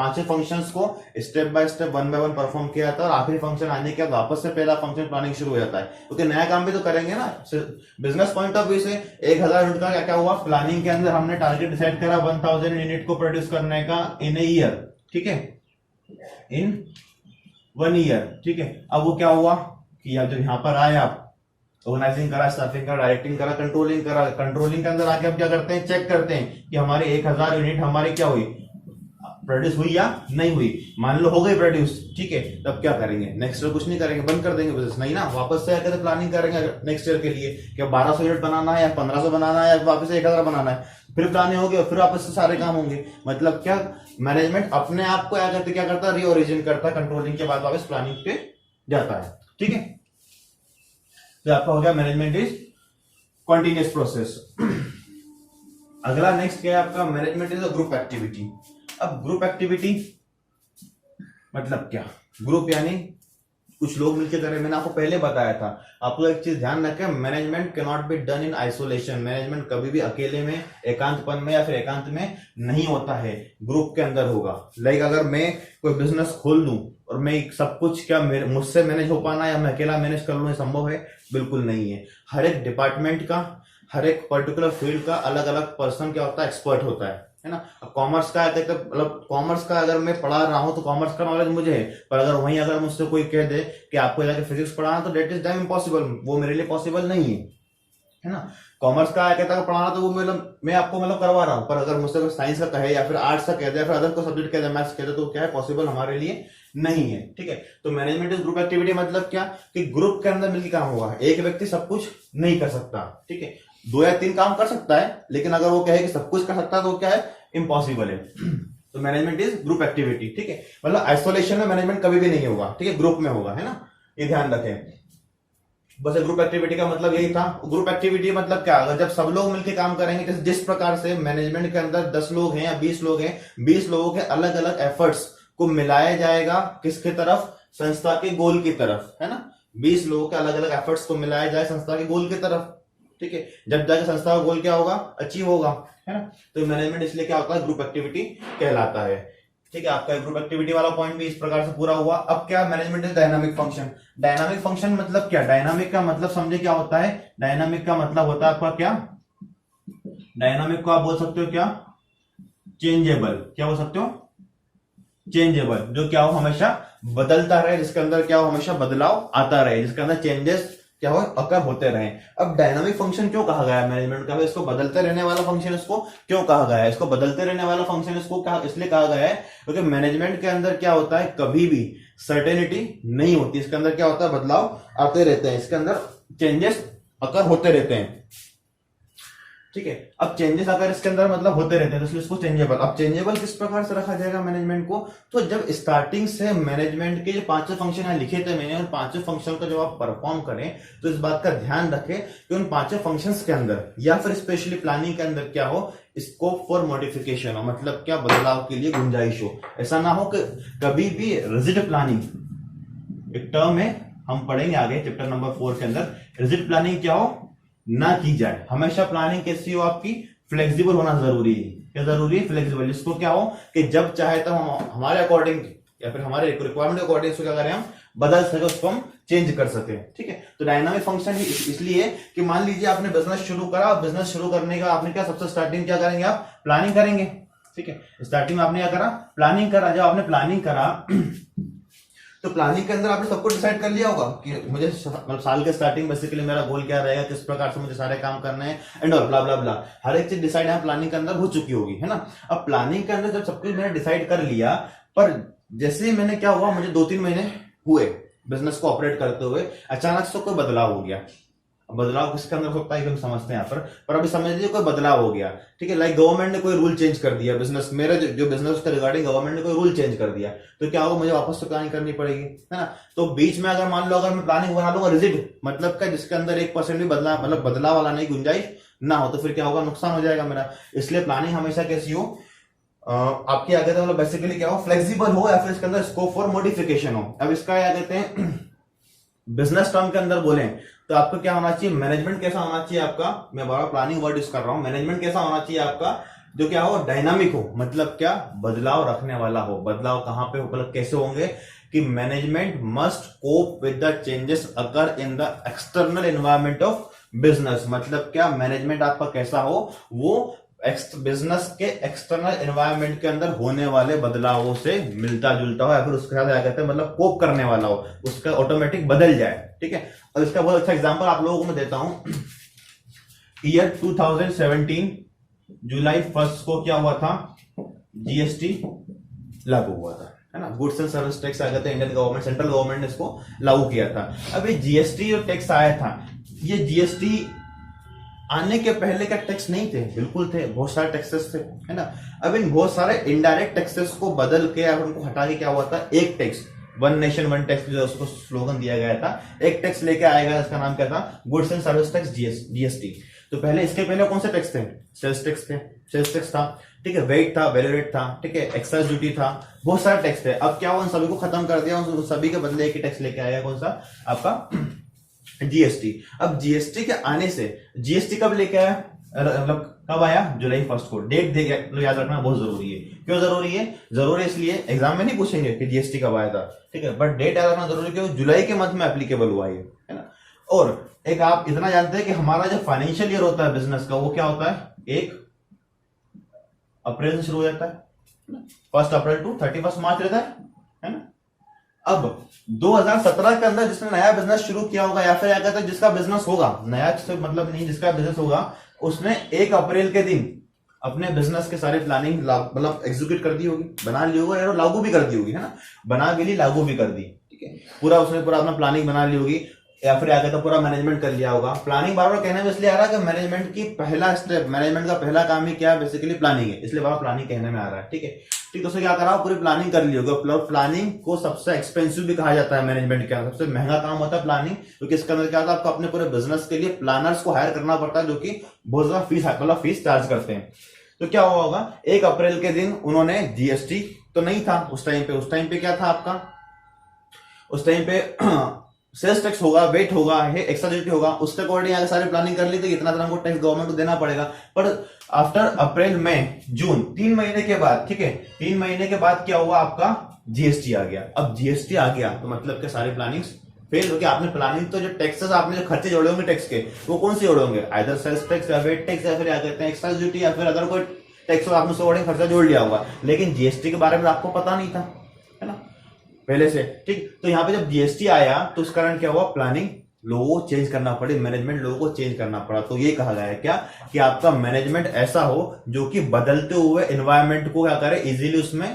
पांचों फंक्शंस को step by step 1 by 1 perform किया जाता है और आखिरी फंक्शन आने के बाद वापस से पहला फंक्शन प्लानिंग शुरू हो जाता है, क्योंकि नया काम भी तो करेंगे ना। बिजनेस पॉइंट ऑफ व्यू से 1000 यूनिट का क्या हुआ, प्लानिंग के अंदर हमने टारगेट डिसाइड करा 1000 यूनिट को प्रोड्यूस करने का इन ए ईयर, ठीक है, इन 1 ईयर, ठीक है। अब वो क्या हुआ कि अब जब यहां पर आए आप ऑर्गेनाइजिंग करा, स्टाफिंग करा, डायरेक्टिंग करा, कंट्रोलिंग करा, कंट्रोलिंग के अंदर आके अब क्या करते हैं, चेक करते हैं कि हमारे 1000 यूनिट हमारी क्या हुई, प्रोड्यूस हुई या नहीं हुई। मान लो हो गई प्रोड्यूस, ठीक है, तब क्या करेंगे, नेक्स्ट ईयर कुछ नहीं करेंगे, बंद कर देंगे बिजनेस, नहीं ना, वापस से आकर प्लानिंग करेंगे नेक्स्ट ईयर के लिए कि 1200 यूनिट बनाना है या 1500 बनाना है या वापस से 1000 बनाना है, फिर प्लानिंग होगी, फिर वापस से सारे काम होंगे। मतलब क्या, मैनेजमेंट अपने आप को क्या करता है, रीओरिजिन करता है, कंट्रोलिंग के बाद वापस प्लानिंग पे जाता है, ठीक है। तो आपका हो गया मैनेजमेंट इज कॉन्टिन्यूस प्रोसेस। अगला नेक्स्ट क्या है आपका, management is a group activity. अब ग्रुप एक्टिविटी मतलब क्या, ग्रुप यानी कुछ लोग मिलकर करें। मैंने आपको पहले बताया था, आपको एक चीज ध्यान रखें, management can not be done in isolation. Management कभी भी अकेले में, एकांतपन में या फिर एकांत में नहीं होता है, ग्रुप के अंदर होगा। लाइक अगर मैं कोई बिजनेस खोल दूं और मैं सब कुछ क्या मुझसे मैनेज हो पाना या मैं अकेला मैनेज कर लूं, ये संभव है? बिल्कुल नहीं है। हर एक डिपार्टमेंट का, हर एक पर्टिकुलर फील्ड का अलग अलग पर्सन क्या होता है, एक्सपर्ट होता है ना। कॉमर्स का मतलब कॉमर्स का अगर मैं पढ़ा रहा हूं तो कॉमर्स का नॉलेज मुझे है, पर अगर वहीं अगर मुझसे कोई कह दे कि आपको जाके फिजिक्स पढ़ाना, तो डेट इज टाइम इम्पॉसिबल, वो मेरे लिए पॉसिबल नहीं है ना। कॉमर्स का कहता है पढ़ाना, तो वो मैं आपको करवा रहा हूं, पर अगर मुझसे कोई साइंस का कहे या फिर आर्ट्स का कह दे या फिर अदर को सब्जेक्ट कह दे, मैथ्स कह दे, तो क्या है, पॉसिबल हमारे लिए नहीं है, ठीक है। तो मैनेजमेंट इज ग्रुप एक्टिविटी मतलब क्या, कि ग्रुप के अंदर मिलकर काम होगा। एक व्यक्ति सब कुछ नहीं कर सकता, ठीक है, 2 या 3 काम कर सकता है, लेकिन अगर वो कहे कि सब कुछ कर सकता है तो क्या है, इम्पॉसिबल है। तो मैनेजमेंट इज ग्रुप एक्टिविटी, ठीक है। मतलब आइसोलेशन में मैनेजमेंट कभी भी नहीं होगा, ठीक है, ग्रुप में होगा, है ना, ये ध्यान रखें। बस ग्रुप एक्टिविटी का मतलब यही था। ग्रुप एक्टिविटी मतलब क्या, अगर जब सब लोग मिलकर काम करेंगे, जिस प्रकार से मैनेजमेंट के अंदर 10 लोग हैं या 20 लोग हैं, 20 लोगों के अलग अलग एफर्ट्स को मिलाया जाएगा किसके तरफ, संस्था के गोल की तरफ, है ना। 20 लोगों के अलग अलग एफर्ट्स को मिलाया जाए संस्था के गोल की तरफ, ठीक है, जब जाके संस्था का गोल क्या होगा, अचीव होगा, है ना। तो मैनेजमेंट इसलिए क्या होता है, ग्रुप एक्टिविटी कहलाता है, ठीक है। आपका ग्रुप एक्टिविटी वाला पॉइंट भी इस प्रकार से पूरा हुआ। अब क्या, management is dynamic function. Dynamic function मतलब क्या, डायनामिक का मतलब समझे क्या होता है, डायनामिक का मतलब होता है आपका क्या, डायनामिक को आप बोल सकते हो क्या, चेंजेबल। क्या बोल सकते हो, चेंजेबल, जो क्या हो, हमेशा बदलता रहे, जिसके अंदर क्या हो, हमेशा बदलाव आता रहे, जिसके अंदर चेंजेस क्या हो, अकर होते रहे। अब डायनामिक फंक्शन क्यों कहा गया है मैनेजमेंट का, इसको बदलते रहने वाला फंक्शन इसको क्यों कहा गया है, इसको बदलते रहने वाला फंक्शन इसको इसलिए कहा गया है क्योंकि मैनेजमेंट के अंदर क्या होता है, कभी भी सर्टेनिटी नहीं होती, इसके अंदर क्या होता है, बदलाव आते रहते हैं, इसके अंदर चेंजेस अकर होते रहते हैं, ठीक है। अब चेंजेस अगर इसके अंदर मतलब होते रहते हैं, तो इसलिए इसको चेंजेबल। अब चेंजेबल किस प्रकार से रखा जाएगा मैनेजमेंट को, तो जब स्टार्टिंग से मैनेजमेंट के जो 5 फंक्शन है लिखे थे मैंने, उन 5 फंक्शन को जब आप परफॉर्म करें, तो इस बात का ध्यान रखें कि उन 5 फंक्शंस के अंदर या फिर स्पेशली प्लानिंग के अंदर क्या हो, स्कोप फॉर मॉडिफिकेशन हो, मतलब क्या, बदलाव के लिए गुंजाइश हो। ऐसा ना हो कि कभी भी रिजिड प्लानिंग, एक टर्म है, हम पढ़ेंगे आगे चैप्टर नंबर 4 के अंदर, रिजिड प्लानिंग क्या हो ना की जाए। हमेशा प्लानिंग कैसी हो आपकी, फ्लेक्सिबल होना जरूरी है। क्या जरूरी है, फ्लेक्सिबल, जिसको क्या हो कि जब चाहे तब हम हमारे अकॉर्डिंग या फिर हमारे रिक्वायरमेंट के अकॉर्डिंग क्या करें, हम बदल सके, उसको हम चेंज कर सके, ठीक है। तो डायनामिक फंक्शन इसलिए कि मान लीजिए आपने बिजनेस शुरू करा, बिजनेस शुरू करने का आपने क्या, सबसे स्टार्टिंग क्या करेंगे, आप प्लानिंग करेंगे, ठीक है। स्टार्टिंग में आपने क्या करा, प्लानिंग करा। जब आपने प्लानिंग करा तो प्लानिंग के अंदर आपने सब कुछ डिसाइड कर लिया होगा कि मुझे मतलब साल के स्टार्टिंग बेसिकली मेरा गोल क्या रहेगा, किस प्रकार से मुझे सारे काम करने हैं एंड ऑल ब्ला ब्ला ब्ला, हर एक चीज डिसाइड है प्लानिंग के अंदर हो चुकी होगी, है ना। अब प्लानिंग के अंदर जब सब कुछ मैंने डिसाइड कर लिया, पर जैसे ही मैंने क्या हुआ, मुझे 2-3 महीने हुए बिजनेस को ऑपरेट करते हुए, अचानक से कोई बदलाव हो गया। बदलाव किसके अंदर होता है, हम समझते हैं यहाँ पर अभी समझ लीजिए कोई बदलाव हो गया, ठीक है। लाइक गवर्नमेंट ने कोई रूल चेंज कर दिया, बिजनेस मेरे जो बिजनेस उसके रिगार्डिंग गवर्नमेंट ने कोई रूल चेंज कर दिया, तो क्या होगा, मुझे वापस से प्लानिंग करनी पड़ेगी, है ना। तो बीच में अगर मान लो अगर मैं प्लानिंग बना लूंगा रिजिड, मतलब क्या, जिसके अंदर 1% भी बदलाव, मतलब बदलाव वाला नहीं, गुंजाइश ना हो, तो फिर क्या होगा, नुकसान हो जाएगा मेरा। इसलिए प्लानिंग हमेशा कैसी हो, आपकी क्या कहते हैं, मतलब बेसिकली क्या हो, फ्लेक्सिबल हो, या फिर इसके अंदर स्कोप फॉर मॉडिफिकेशन हो। अब इसका क्या कहते हैं, बिजनेस टर्म के अंदर बोले तो आपको क्या होना चाहिए, मैनेजमेंट कैसा होना चाहिए आपका, मैं बड़ा प्लानिंग वर्ड यूज कर रहा हूं, मैनेजमेंट कैसा होना चाहिए आपका, जो क्या हो, डायनामिक हो, मतलब क्या, बदलाव रखने वाला हो। बदलाव कहां पे, मतलब कैसे होंगे कि management must cope with the changes occur in the external environment of business. मतलब क्या, मैनेजमेंट आपका कैसा हो, वो बिजनेस के एक्सटर्नल एनवायरनमेंट के अंदर होने वाले बदलावों से मिलता जुलता हो, या फिर उसके साथ क्या कहते हैं, मतलब कोप करने वाला हो, उसका ऑटोमेटिक बदल जाए। ठीक है, और इसका बहुत अच्छा एग्जांपल आप लोगों को मैं देता हूं। ईयर 2017 जुलाई 1 को क्या हुआ था, जीएसटी लागू हुआ था, है ना। गुड्स एंड सर्विस टैक्स आ गया था, इंडियन गवर्नमेंट, सेंट्रल गवर्नमेंट ने इसको लागू किया था। अब ये जीएसटी जो टैक्स आया था, ये जीएसटी आने के पहले का टैक्स नहीं थे, बिल्कुल थे, बहुत सारे टैक्सेस थे, है ना। अब इन बहुत सारे इनडायरेक्ट टैक्सेस को बदल के और उनको हटा के क्या हुआ था, एक tax, one nation one tax जो उसको स्लोगन दिया गया था, एक टैक्स लेके आएगा, इसका नाम क्या था, goods and service tax, GST. तो पहले, इसके पहले कौन से टैक्स थे, सेल्स टैक्स थे, सेल्स टैक्स था, ठीक है, वेट था, वैल्यू रेट था, ठीक है, एक्साइज ड्यूटी था, बहुत सारे टैक्स थे। अब क्या हुआ, उन सभी को खत्म कर दिया, उन सभी के बदले एक ही टैक्स लेके आएगा, कौन सा, आपका जीएसटी। अब जीएसटी के आने से, जीएसटी कब लेके आया, मतलब कब आया, जुलाई 1 को। डेट दे गया, याद रखना बहुत जरूरी है। क्यों जरूरी है, जरूरी इसलिए, एग्जाम में नहीं पूछेंगे कि जीएसटी कब आया था, ठीक है, बट डेट याद रखना जरूरी, क्यों, जुलाई के मंथ में एप्लीकेबल हुआ है ना। और एक आप इतना जानते हैं कि हमारा जो फाइनेंशियल ईयर होता है बिजनेस का, वो क्या होता है, 1 अप्रैल से शुरू हो जाता है, 1 अप्रैल टू 31 मार्च रहता है ना। अब 2017 के अंदर जिसने नया बिजनेस शुरू किया होगा, या फिर क्या कहते हैं, जिसका बिजनेस होगा, नया से मतलब नहीं, जिसका बिजनेस होगा, उसने 1 अप्रैल के दिन अपने बिजनेस के सारे प्लानिंग मतलब एग्जीक्यूट कर दी होगी, बना ली होगी और लागू भी कर दी होगी, है ना। बना भी ली, लागू भी कर दी, ठीक है, पूरा उसने पूरा अपना प्लानिंग बना ली होगी, या फिर आगे तो पूरा मैनेजमेंट कर लिया होगा। प्लानिंग बार बार कहने में इसलिए आ रहा है कि मैनेजमेंट की पहला स्टेप, मैनेजमेंट का पहला काम ही क्या है, बेसिकली प्लानिंग है, इसलिए बार प्लानिंग कहने में आ रहा है, ठीक है। ठीक, दोस्तों क्या करा, पूरी प्लानिंग कर ली होगी। प्लानिंग को सबसे एक्सपेंसिव भी कहा जाता है मैनेजमेंट के अंदर, सबसे महंगा काम होता है प्लानिंग, क्योंकि इसके अंदर क्या होता है, आपको अपने पूरे बिजनेस के लिए प्लानर्स को हायर करना पड़ता है, जो कि बहुत ज्यादा फीस, मतलब फीस चार्ज करते हैं। तो क्या हुआ होगा, 1 अप्रैल के दिन उन्होंने, जीएसटी तो नहीं था उस टाइम पे क्या था आपका, उस टाइम पे सेल्स टैक्स होगा, वेट होगा, एक्स्ट्रा ड्यूटी होगा, उसके अकॉर्डिंग आगे सारी प्लानिंग कर ली थी, इतना हमको टैक्स गवर्नमेंट को देना पड़ेगा। पर आफ्टर अप्रैल, मई, जून, 3 महीने के बाद, ठीक है, 3 महीने के बाद क्या हुआ, आपका जीएसटी आ गया। अब जीएसटी आ गया तो मतलब क्या, सारी प्लानिंग फेल हो गया। आपने प्लानिंग तो, जो टैक्सेस आपने जो खर्चे जोड़े होंगे टैक्स के, वो कौन से जोड़े होंगे, आइदर सेल्स टैक्स या वेट टैक्स, या फिर क्या कहते हैं, एक्स्ट्रा ड्यूटी, या फिर अदर कोई टैक्स आपने उसके खर्चा जोड़ लिया होगा, लेकिन जीएसटी के बारे में आपको पता नहीं था, है ना, पहले से। ठीक, तो यहाँ पे जब जीएसटी आया तो उस कारण क्या हुआ, प्लानिंग लोगों को चेंज करना पड़े, मैनेजमेंट लोगों को चेंज करना पड़ा। तो ये कहा गया है क्या, कि आपका मैनेजमेंट ऐसा हो जो कि बदलते हुए एनवायरनमेंट को क्या करे, इजीली उसमें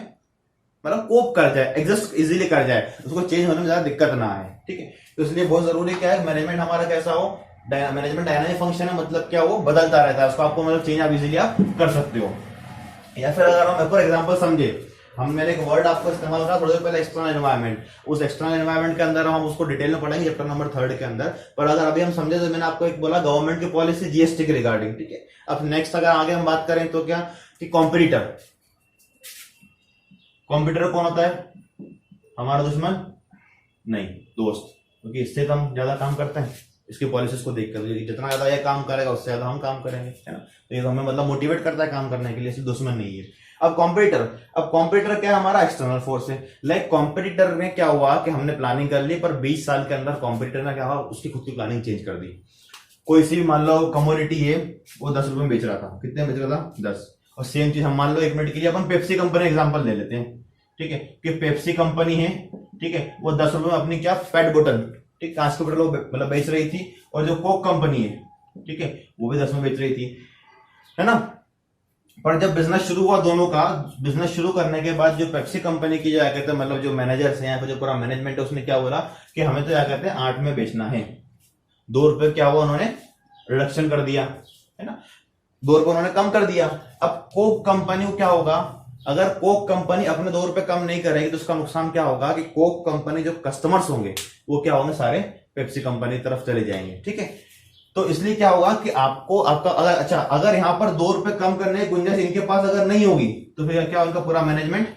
मतलब कोप कर जाए, एडजस्ट इजीली कर जाए, उसको चेंज होने में ज्यादा दिक्कत ना आए। ठीक है, तो इसलिए बहुत जरूरी क्या है, मैनेजमेंट हमारा कैसा हो, मैनेजमेंट डायनामिक फंक्शन है, मतलब क्या, वो बदलता रहता है, उसको आपको मतलब चेंज आप इजीली आप कर सकते हो। या फिर अगर हम फॉर एग्जाम्पल समझे, मैंने एक वर्ड आपको इस्तेमाल करा थोड़ी देर पहले, एक्सटर्नल एनवायरनमेंट। उस एक्सटर्नल एनवायरनमेंट के अंदर हम उसको डिटेल में पढ़ेंगे चैप्टर नंबर 3 के अंदर। पर अगर अभी हम समझे, तो मैंने आपको एक बोला गवर्नमेंट की पॉलिसी जीएसटी के रिगार्डिंग, ठीक है। अब नेक्स्ट अगर आगे हम बात करें तो क्या, कि कॉम्पिटिटर। कॉम्पिटिटर कौन होता है, हमारा दुश्मन नहीं, दोस्त, क्योंकि इससे तो हम ज्यादा काम करते हैं, इसकी पॉलिसीज को देखकर, जितना ज्यादा ये काम करेगा उससे ज्यादा हम काम करेंगे, है ना। तो ये तो हमें मतलब मोटिवेट करता है काम करने के लिए, इसलिए दुश्मन नहीं है। अब कॉम्पिटिटर क्या है, हमारा एक्सटर्नल फोर्स है। लाइक कॉम्पिटिटर में क्या हुआ कि हमने प्लानिंग कर ली, पर 20 साल के अंदर कॉम्पिटिटर ने क्या हुआ, उसकी खुद की प्लानिंग चेंज कर दी। कोई सी भी मान लो कमोडिटी है, वो 10 रुपए में बेच रहा था, कितने बेच रहा था, 10। और सेम चीज हम मान लो, 1 मिनट के लिए अपन पेप्सी कंपनी एग्जाम्पल ले लेते हैं, ठीक है, कि पेप्सी कंपनी है, ठीक है, वो 10 रुपए में अपनी क्या, पेट बोतल, ठीक, कांच के बोतल मतलब बेच रही थी। और जो कोक कंपनी है, ठीक है, वो भी 10 में बेच रही थी, है ना। पर जब बिजनेस शुरू हुआ दोनों का, बिजनेस शुरू करने के बाद जो पेप्सी कंपनी की जो क्या कहते हैं, मतलब जो मैनेजर्स हैं या फिर जो पूरा मैनेजमेंट है, उसने क्या बोला कि हमें तो क्या कहते हैं 8 में बेचना है। 2 रुपए क्या हुआ, उन्होंने रिडक्शन कर दिया, है ना, 2 रुपए उन्होंने कम कर दिया। अब कोक कंपनी को क्या होगा, अगर कोक कंपनी अपने 2 रुपए कम नहीं करेगी तो उसका नुकसान क्या होगा, कि कोक कंपनी जो कस्टमर्स होंगे वो क्या होंगे, सारे पेप्सी कंपनी की तरफ चले जाएंगे। ठीक है, तो इसलिए क्या होगा कि आपको आपका अगर यहां पर 2 रुपए कम करने की गुंजाइश इनके पास अगर नहीं होगी, तो फिर क्या, उनका पूरा मैनेजमेंट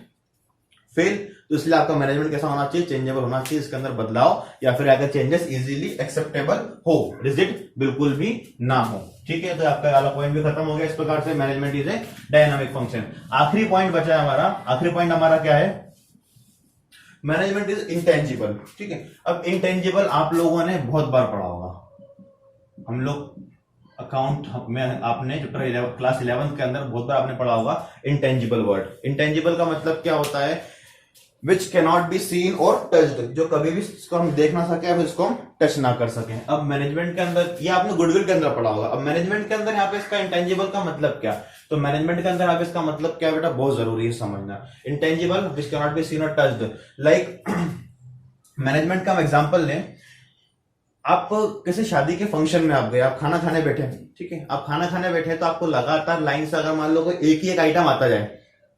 फेल। तो इसलिए आपका मैनेजमेंट कैसा होना चाहिए, चेंजेबल होना चाहिए, इसके अंदर बदलाव या फिर अगर चेंजेस इजीली एक्सेप्टेबल हो, रिजिड बिल्कुल भी ना हो। ठीक है, तो आपका वाला पॉइंट भी खत्म हो गया। इस प्रकार से management is a dynamic function. आखिरी पॉइंट बचा है हमारा, आखिरी पॉइंट हमारा क्या है, मैनेजमेंट इज इंटेंजिबल। ठीक है, अब इंटेंजिबल आप लोगों ने बहुत बार पढ़ा होगा, हम लोग अकाउंट में आपने चैप्टर क्लास 11 के अंदर बहुत बार आपने पढ़ा होगा इंटेंजिबल वर्ड। इंटेंजिबल का मतलब क्या होता है, which can not be seen और टच्ड, जो कभी भी इसको हम देख ना सके, अब इसको हम टच ना कर सके। अब मैनेजमेंट के अंदर, ये आपने गुडविल के अंदर पढ़ा होगा, अब मैनेजमेंट के अंदर यहाँ पे इसका इंटेंजिबल का मतलब क्या, तो मैनेजमेंट के अंदर यहाँ पे इसका मतलब क्या बेटा, बहुत जरूरी है समझना। Intangible which can not be seen और टच्ड, लाइक मैनेजमेंट का हम एग्जांपल लें, आप किसी शादी के फंक्शन में आप गए, आप खाना खाने बैठे, ठीक है, आप खाना खाने बैठे तो आपको लगातार लाइन से अगर मान लो कोई एक ही एक आइटम आता जाए,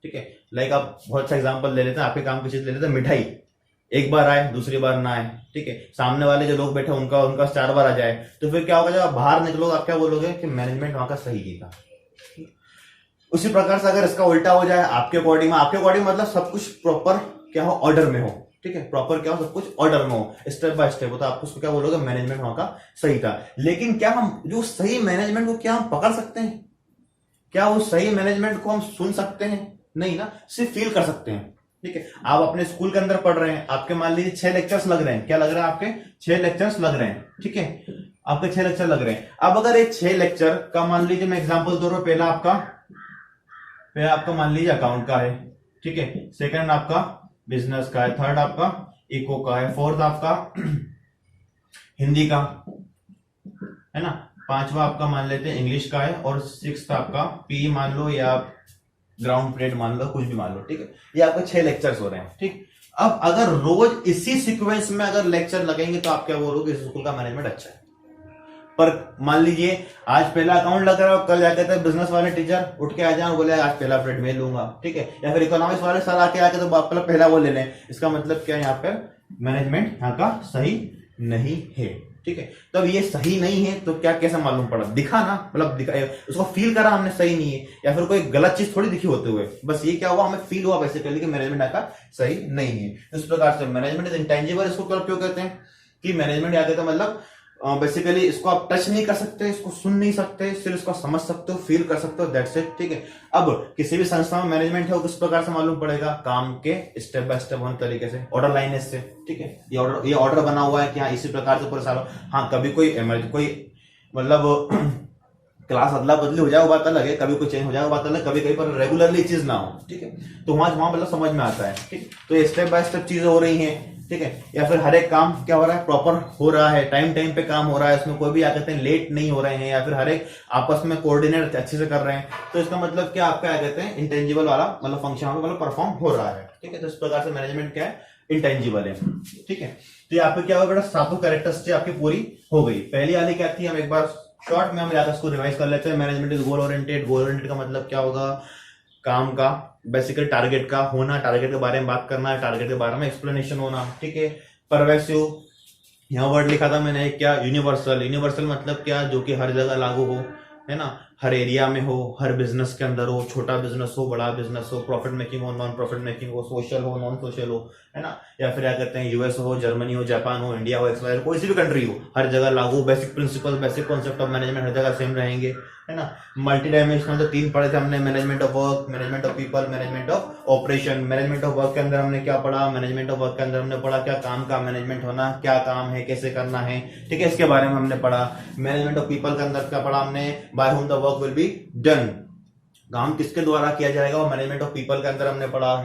ठीक है, लाइक आप बहुत सा एग्जांपल ले लेते हैं, आपके काम की चीज ले लेते हैं, मिठाई एक बार आए दूसरी बार ना आए, ठीक है, सामने वाले जो लोग बैठे उनका 4 बार आ जाए, तो फिर क्या होगा, जब आप बाहर निकलोगे आप क्या बोलोगे कि मैनेजमेंट वहां का सही की था। उसी प्रकार से अगर इसका उल्टा हो जाए, आपके अकॉर्डिंग मतलब सब कुछ प्रॉपर क्या हो, ऑर्डर में हो, ठीक है, प्रॉपर क्या हो, सब कुछ ऑर्डर में हो, स्टेप बाय स्टेप हो, तो आपको उसको क्या बोलोगे, मैनेजमेंट वहां का सही था। लेकिन क्या हम जो सही मैनेजमेंट को क्या हम पकड़ सकते हैं, क्या वो सही मैनेजमेंट को हम सुन सकते हैं, नहीं ना, सिर्फ फील कर सकते हैं। ठीक है, आप अपने स्कूल के अंदर पढ़ रहे हैं, आपके मान लीजिए 6 लेक्चर्स लग रहे हैं, क्या लग रहा है, आपके 6 लेक्चर्स लग रहे हैं, ठीक है, आपके 6 लेक्चर लग रहे हैं। अब अगर एक 6 लेक्चर का मान लीजिए मैं एग्जांपल दे रहा हूं, पहला आपका मान लीजिए अकाउंट का है, ठीक है, सेकंड आपका बिजनेस का है, थर्ड आपका इको का है, फोर्थ आपका हिंदी का है ना, पांचवा आपका मान लेते हैं इंग्लिश का है, और सिक्स्थ आपका पी मान लो या ग्राउंड पीरियड मान लो, कुछ भी मान लो, ठीक है, ये आपके 6 लेक्चर्स हो रहे हैं। ठीक, अब अगर रोज इसी सीक्वेंस में अगर लेक्चर लगेंगे तो आप क्या बोलोगे, इस स्कूल का मैनेजमेंट अच्छा है। पर मान लीजिए आज पहला अकाउंट लग रहा है, कल जाके तो बिजनेस वाले टीचर उठ के आ जाए, बोले आज पहला पीरियड में लूंगा, ठीक है, या फिर इकोनॉमिक्स वाले सर आके तो पहला वो ले लें, इसका मतलब क्या है, यहाँ पे मैनेजमेंट यहाँ का सही नहीं है। ठीक है, तब ये सही नहीं है तो क्या कैसे मालूम पड़ा, दिखा ना, मतलब दिखा, उसको फील करा हमने सही नहीं है, या फिर कोई गलत चीज थोड़ी दिखी होते हुए, बस ये क्या हुआ, हमें फील हुआ बेसिकली कि मैनेजमेंट आपका सही नहीं है। इस प्रकार से मैनेजमेंट इज इंटेंजिबल, इसको क्यों कहते हैं कि मैनेजमेंट क्या कहते हैं, मतलब बेसिकली इसको आप टच नहीं कर सकते, इसको सुन नहीं सकते, सिर्फ इसको समझ सकते हो, फील कर सकते हो, दैट्स इट। ठीक है, अब किसी भी संस्था में मैनेजमेंट है वो किस प्रकार से मालूम पड़ेगा, काम के स्टेप बाय स्टेप वन तरीके से, ऑर्डर लाइन से, ठीक है, ये ऑर्डर बना हुआ है कि हाँ इसी प्रकार से पूरे सालों, हाँ कभी कोई मतलब क्लास अदला बदली हो जाए वो बात अलग है, कभी कोई चेंज हो जाए वो बात अलग, कभी कहीं पर रेगुलरली चीज ना हो, ठीक है, तो वहां मतलब समझ में आता है। ठीक, तो ये स्टेप बाय स्टेप चीजें हो रही हैं, ठीक है, या फिर हर एक काम क्या हो रहा है, प्रॉपर हो रहा है, टाइम पे काम हो रहा है, उसमें कोई भी क्या कहते हैं लेट नहीं हो रहे हैं, या फिर हर एक आपस में कोऑर्डिनेट अच्छे से कर रहे हैं, तो इसका मतलब क्या आपका क्या कहते हैं इंटेंजिबल वाला मतलब फंक्शन मतलब परफॉर्म हो रहा है। ठीक है, तो इस प्रकार से मैनेजमेंट क्या है, इंटेंजिबल है। ठीक है, तो यहाँ पे क्या होगा बेटा, सातों कैरेक्टरिस्टिक आपकी पूरी हो गई। पहली वाली क्या थी, हम एक बार शॉर्ट में हम जाकर इसको रिवाइज कर लेते हैं। Management is goal oriented, goal oriented का मतलब क्या होगा, काम का बेसिकली टारगेट का होना, टारगेट के बारे में बात करना है, टारगेट के बारे में एक्सप्लेनेशन होना। ठीक है, परवेसिव, यहाँ वर्ड लिखा था मैंने क्या, यूनिवर्सल, यूनिवर्सल मतलब क्या, जो कि हर जगह लागू हो, है ना, हर एरिया में हो, हर बिजनेस के अंदर हो, छोटा बिजनेस हो बड़ा बिजनेस हो, प्रॉफिट मेकिंग हो नॉन प्रॉफिट मेकिंग हो, सोशल हो नॉन सोशल हो, है ना, या फिर क्या कहते हैं यूएस हो, जर्मनी हो, जापान हो, इंडिया हो, एक्सवायर, कोई सी भी कंट्री हो, हर जगह लागू। Basic principle, basic concept of management हर जगह सेम रहेंगे, है ना। मल्टी डायमेंशनल तो 3 पढ़े थे हमने, management of work, management of people, management of operation. Management of work के अंदर हमने क्या पढ़ा, मैनेजमेंट ऑफ वर्क के अंदर हमने पढ़ा क्या काम का मैनेजमेंट होना, क्या काम है, कैसे करना है, ठीक है, इसके बारे में हमने पढ़ा। मैनेजमेंट ऑफ पीपल के अंदर क्या पढ़ा हमने, by whom the work will be done, काम किसके द्वारा किया जाएगा, वो मैनेजमेंट ऑफ पीपल के अंदर हमने पढ़ा।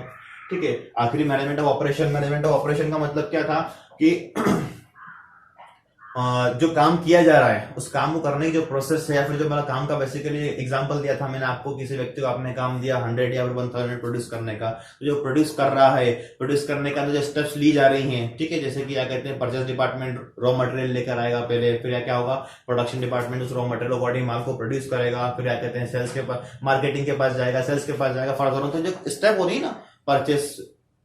ठीक है, आखिरी management of operation, management of operation का मतलब क्या था कि जो काम किया जा रहा है उस काम को करने की जो प्रोसेस है, या फिर जो मेरा काम का बेसिकली एग्जांपल दिया था मैंने आपको, किसी व्यक्ति को आपने काम दिया 100 या 1000 प्रोड्यूस करने का, तो जो प्रोड्यूस कर रहा है, प्रोड्यूस करने का जो स्टेप्स ली जा रही हैं, ठीक है, जैसे कि क्या कहते हैं, परचेस डिपार्टमेंट रॉ मटेरियल लेकर आएगा पहले, फिर क्या होगा, प्रोडक्शन डिपार्टमेंट उस रॉ मटेरियल अकॉर्डिंग माल को प्रोड्यूस करेगा, फिर क्या कहते हैं सेल्स के पास, मार्केटिंग के पास जाएगा, सेल्स के पास जाएगा, फर्दर तो जो स्टेप हो रही है ना, परचेस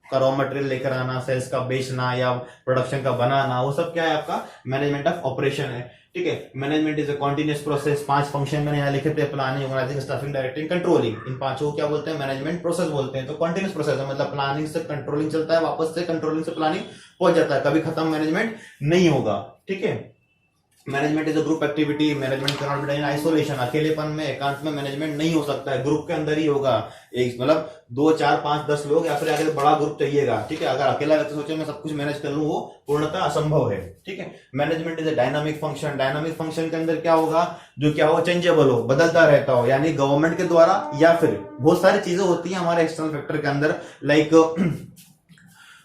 का रॉ मटेरियल लेकर आना, सेल्स का बेचना या प्रोडक्शन का बनाना, वो सब क्या है आपका मैनेजमेंट ऑफ ऑपरेशन है। ठीक है। Management is a continuous process, 5 function मैंने यहाँ लिखे थे, planning, organising, staffing, directing, controlling. इन पांचों को क्या बोलते हैं? मैनेजमेंट प्रोसेस बोलते हैं। तो कॉन्टिन्यूस प्रोसेस है, मतलब प्लानिंग से कंट्रोलिंग चलता है, वापस से कंट्रोलिंग से प्लानिंग पहुंच जाता है, कभी खत्म मैनेजमेंट नहीं होगा। ठीक है। Management is a group activity, management can not be done in isolation, अकेलेपन में, एकांत में मैनेजमेंट नहीं हो सकता है, ग्रुप के अंदर ही होगा। एक मतलब 2 4 5 10 लोग या फिर अगर बड़ा ग्रुप चाहिएगा। ठीक है। अगर अकेला व्यक्ति सोचे मैं सब कुछ मैनेज कर लूं, वो पूर्णतः असंभव है। ठीक है। Management is a dynamic function, dynamic function के अंदर क्या होगा? जो क्या हो, चेंजेबल हो, बदलता रहता हो, यानी गवर्नमेंट के द्वारा या फिर बहुत सारी चीजें होती हैं हमारे एक्सटर्नल फैक्टर के अंदर, लाइक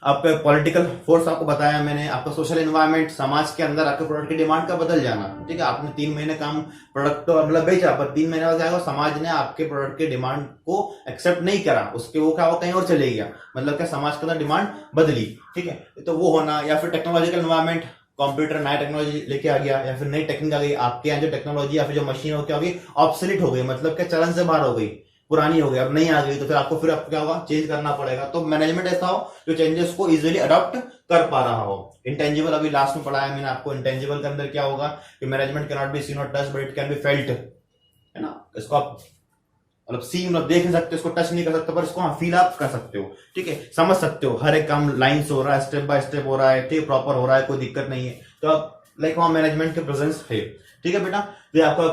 आपका पॉलिटिकल फोर्स आपको बताया मैंने, आपका सोशल एनवायरनमेंट, समाज के अंदर आपके प्रोडक्ट की डिमांड का बदल जाना। ठीक है। आपने 3 महीने काम प्रोडक्ट तो मतलब बेचा, पर 3 महीने बाद क्या होगा? समाज ने आपके प्रोडक्ट के डिमांड को एक्सेप्ट नहीं करा, उसके वो क्या हुआ? कहीं और चले गया, मतलब क्या समाज के अंदर डिमांड बदली। ठीक है। तो वो होना, या फिर टेक्नोलॉजिकल एनवायरनमेंट, कंप्यूटर नया टेक्नोलॉजी लेके आ गया, या फिर नई टेक्निक आ गई, आपके यहाँ जो टेक्नोलॉजी या फिर जो मशीन हो क्या हो गई? ऑब्सोलीट हो गई, मतलब क्या चलन से बाहर हो गई, पुरानी हो गई, अब नहीं आ गई, तो फिर आपको क्या होगा? चेंज करना पड़ेगा। तो मैनेजमेंट ऐसा हो जो चेंजेस को इजीली अडॉप्ट कर पा रहा हो। इंटेंजिबल अभी लास्ट में पढ़ाया मैंने आपको, इंटेंजिबल के अंदर क्या होगा? कि management can not be seen और touch but it can be felt, है ना। इसको आप मतलब सी मतलब देख नहीं सकते, इसको टच नहीं कर सकते, पर इसको फील आप कर सकते हो। ठीक है। समझ सकते हो, हर एक काम लाइन से हो रहा है, स्टेप बाय स्टेप हो रहा है, ठीक, प्रॉपर हो रहा है, कोई दिक्कत नहीं है। तो अब लाइक वहां मैनेजमेंट के प्रेजेंस है। ठीक है बेटा, ये आपका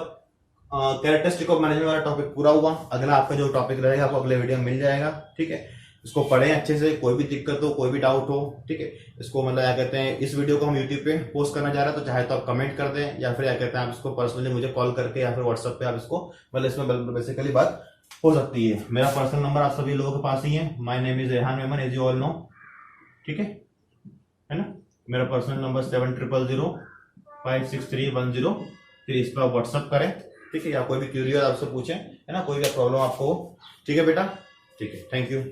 कैरेक्टरिस्टिक ऑफ मैनेजमेंट वाला टॉपिक पूरा हुआ। अगला आपका जो टॉपिक रहेगा आपको अगले वीडियो में मिल जाएगा। ठीक है। इसको पढ़ें अच्छे से, कोई भी दिक्कत हो, कोई भी डाउट हो, ठीक है, इसको मतलब क्या कहते हैं, इस वीडियो को हम यूट्यूब पे पोस्ट करना चाह रहे हैं, तो चाहे तो आप कमेंट कर दें, या फिर क्या कहते हैं आप इसको पर्सनली मुझे कॉल करके या फिर व्हाट्सएप पे आप इसको मतलब इसमें बेसिकली बात हो सकती है। मेरा पर्सनल नंबर आप सभी लोगों के पास ही है। My name is Rehan Memon, as you all know. ठीक है ना। मेरा पर्सनल नंबर 7000563110, फिर इस पर व्हाट्सएप करें। ठीक है। या कोई भी क्यूरियर आपसे पूछें, है ना, कोई भी प्रॉब्लम आपको हो। ठीक है बेटा, ठीक है, थैंक यू।